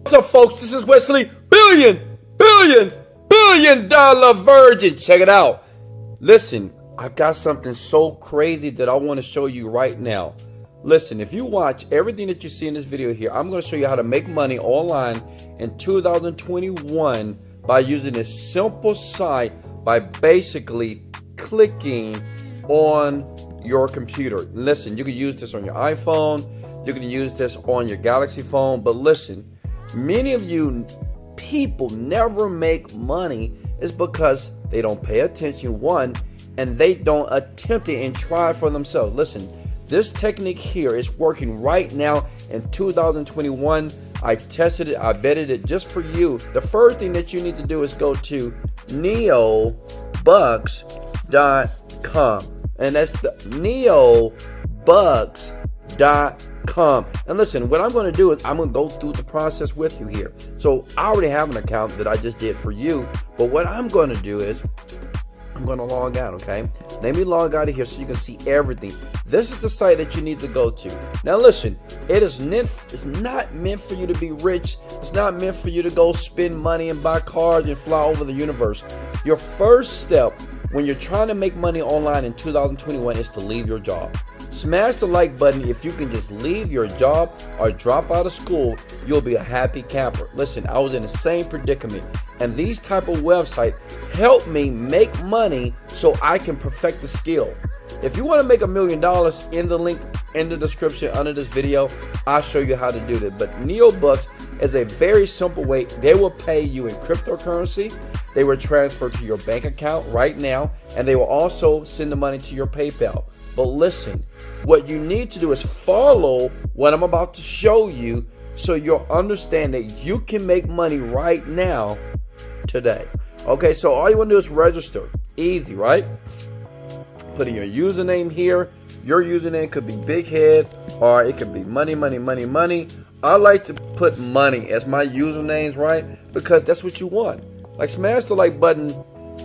What's up, folks? This is Wesley billion dollar virgin. Check it out. Listen, I've got something so crazy that I want to show you right now. Listen, if you watch everything that you see in this video here, I'm going to show you how to make money online in 2021 by using this simple site by basically clicking on your computer. Listen, you can use this on your iPhone, you can use this on your Galaxy phone, but listen, many of you people never make money is because they don't pay attention, one, and they don't attempt it and try it for themselves. Listen, this technique here is working right now in 2021. I tested it, I vetted it just for you. The first thing that you need to do is go to neobucks.com, and that's the neobucks.com. And listen, what I'm going to do is I'm going to go through the process with you here. So I already have an account that I just did for you, but what I'm going to do is I'm going to log out, okay? Let me log out of here so you can see everything. This is the site that you need to go to. Now listen, it's not meant for you to be rich. It's not meant for you to go spend money and buy cars and fly over the universe. Your first step when you're trying to make money online in 2021 is to leave your job. Smash the like button. If you can just leave your job or drop out of school, you'll be a happy camper. Listen, I was in the same predicament, and these type of websites help me make money so I can perfect the skill. If you want to make $1 million, in the link in the description under this video, I'll show you how to do that. But NeoBucks is a very simple way. They will pay you in cryptocurrency. They will transfer to your bank account right now, and they will also send the money to your PayPal. But listen, what you need to do is follow what I'm about to show you so you'll understand that you can make money right now today. Okay, so all you want to do is register. Easy, right? Put in your username here. Your username could be Big Head or it could be money. I like to put money as my usernames, right? Because that's what you want. Like, smash the like button.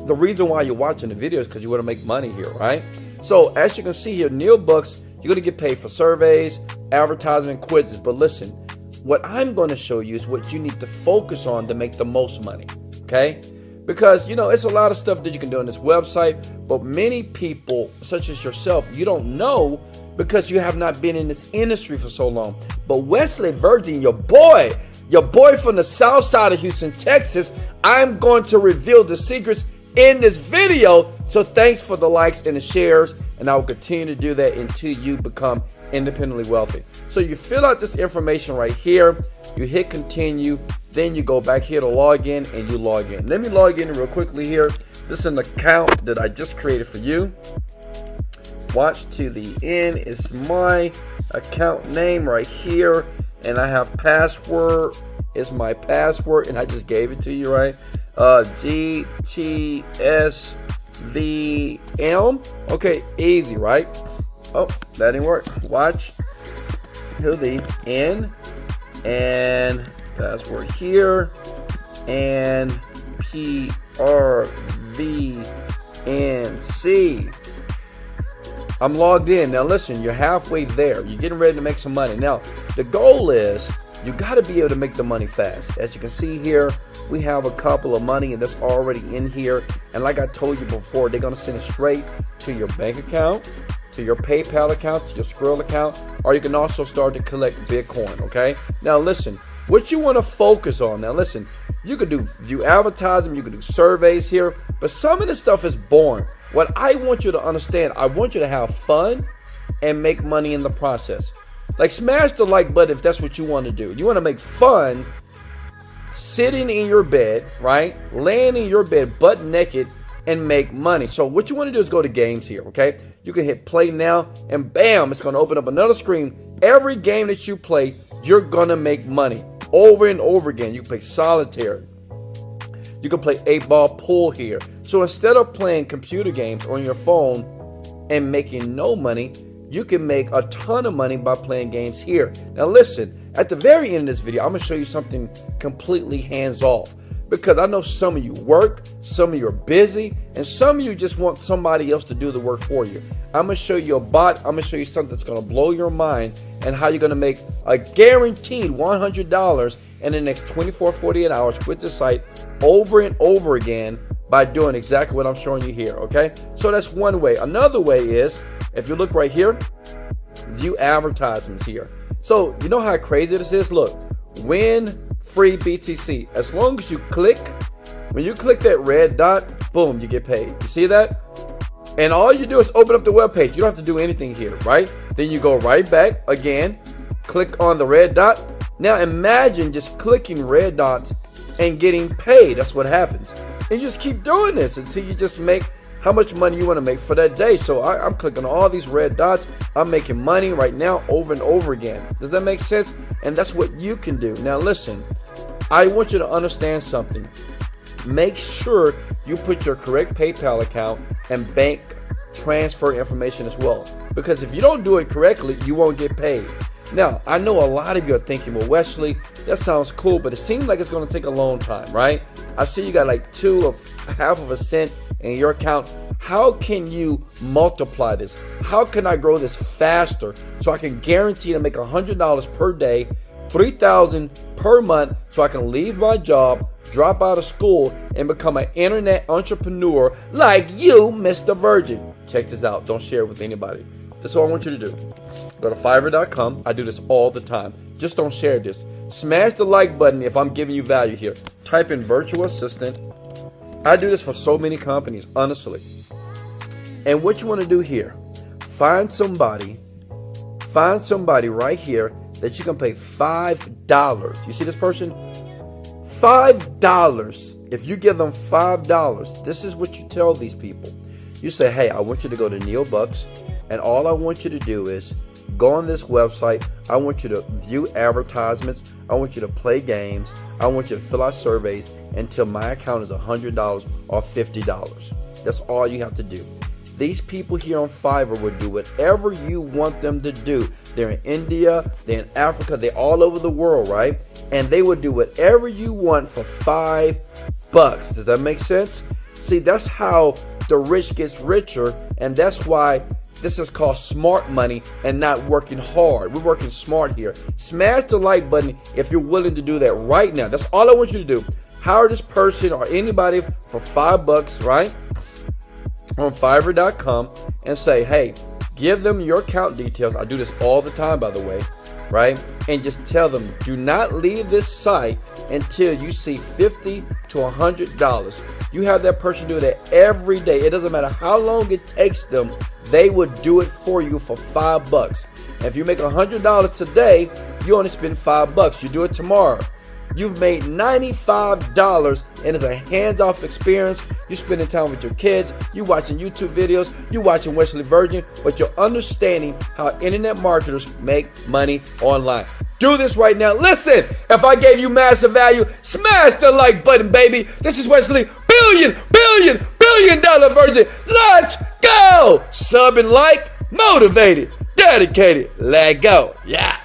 The reason why you're watching the video is because you want to make money here, right? So as you can see here, NeoBucks, you're going to get paid for surveys, advertising, and quizzes. But listen, what I'm going to show you is what you need to focus on to make the most money, okay? Because, you know, it's a lot of stuff that you can do on this website, but many people, such as yourself, you don't know because you have not been in this industry for so long. But Wesley Virgin, your boy from the south side of Houston, Texas, I'm going to reveal the secrets in this video. So thanks for the likes and the shares, and I will continue to do that until you become independently wealthy. So you fill out this information right here, you hit continue, then you go back here to log in and you log in. Let me log in real quickly here. This is an account that I just created for you. Watch to the end. It's my account name right here, and I have password. It's my password, and I just gave it to you, right? GTSVM. Okay, easy, right? Oh, that didn't work. Watch to the end, and password here, and PRVNC. I'm logged in. Now listen, you're halfway there. You're getting ready to make some money. Now, the goal is you got to be able to make the money fast. As you can see here, we have a couple of money and that's already in here. And like I told you before, they're going to send it straight to your bank account, to your PayPal account, to your Skrill account, or you can also start to collect Bitcoin, okay? Now listen, what you want to focus on, now listen, you could do advertising, you could do surveys here, but some of this stuff is boring. What I want you to understand, I want you to have fun and make money in the process. Like, smash the like button if that's what you want to do. You want to make fun sitting in your bed, right? Laying in your bed butt naked and make money. So what you want to do is go to games here, okay? You can hit play now and bam, it's going to open up another screen. Every game that you play, you're going to make money over and over again. You can play solitaire. You can play 8-ball pool here. So instead of playing computer games on your phone and making no money, you can make a ton of money by playing games here. Now listen, at the very end of this video, I'm going to show you something completely hands-off. Because I know some of you work, some of you are busy, and some of you just want somebody else to do the work for you. I'm going to show you a bot. I'm going to show you something that's going to blow your mind and how you're going to make a guaranteed $100 in the next 24, 48 hours with the site over and over again by doing exactly what I'm showing you here, okay? So that's one way. Another way is, if you look right here, view advertisements here. So you know how crazy this is? Look, win free BTC. As long as you click, when you click that red dot, boom, you get paid. You see that? And all you do is open up the web page. You don't have to do anything here, right? Then you go right back again, click on the red dot. Now imagine just clicking red dots and getting paid. That's what happens. And you just keep doing this until you just make how much money you want to make for that day. So I'm clicking all these red dots. I'm making money right now over and over again. Does that make sense? And that's what you can do. Now listen, I want you to understand something. Make sure you put your correct PayPal account and bank transfer information as well. Because if you don't do it correctly, you won't get paid. Now, I know a lot of you are thinking, well, Wesley, that sounds cool, but it seems like it's going to take a long time, right? I see you got like half of a cent in your account. How can you multiply this? How can I grow this faster so I can guarantee to make $100 per day, $3,000 per month, so I can leave my job, drop out of school, and become an internet entrepreneur like you, Mr. Virgin? Check this out. Don't share it with anybody. That's all I want you to do. Go to Fiverr.com. I do this all the time. Just don't share this. Smash the like button if I'm giving you value here. Type in virtual assistant. I do this for so many companies, honestly. And what you want to do here, find somebody right here that you can pay $5. You see this person? $5. If you give them $5, this is what you tell these people. You say, hey, I want you to go to Neil Bucks, and all I want you to do is go on this website. I want you to view advertisements. I want you to play games. I want you to fill out surveys until my account is $100 or $50. That's all you have to do. These people here on Fiverr will do whatever you want them to do. They're in India, they're in Africa, they're all over the world, right? And they will do whatever you want for $5. Does that make sense? See, that's how the rich gets richer, and that's why this is called smart money and not working hard. We're working smart here. Smash the like button if you're willing to do that right now. That's all I want you to do. Hire this person or anybody for $5, right? On Fiverr.com, and say, hey, give them your account details. I do this all the time, by the way, right? And just tell them, do not leave this site until you see $50 to $100. You have that person do that every day. It doesn't matter how long it takes them. They would do it for you for $5. And if you make $100 today, you only spend $5. You do it tomorrow, you've made $95, and it's a hands-off experience. You're spending time with your kids, you watching YouTube videos, you watching Wesley Virgin, but you're understanding how internet marketers make money online. Do this right now. Listen, if I gave you massive value, smash the like button, baby. This is Wesley, billion dollar Virgin. Let's go. Sub and like, motivated, dedicated. Let go. Yeah.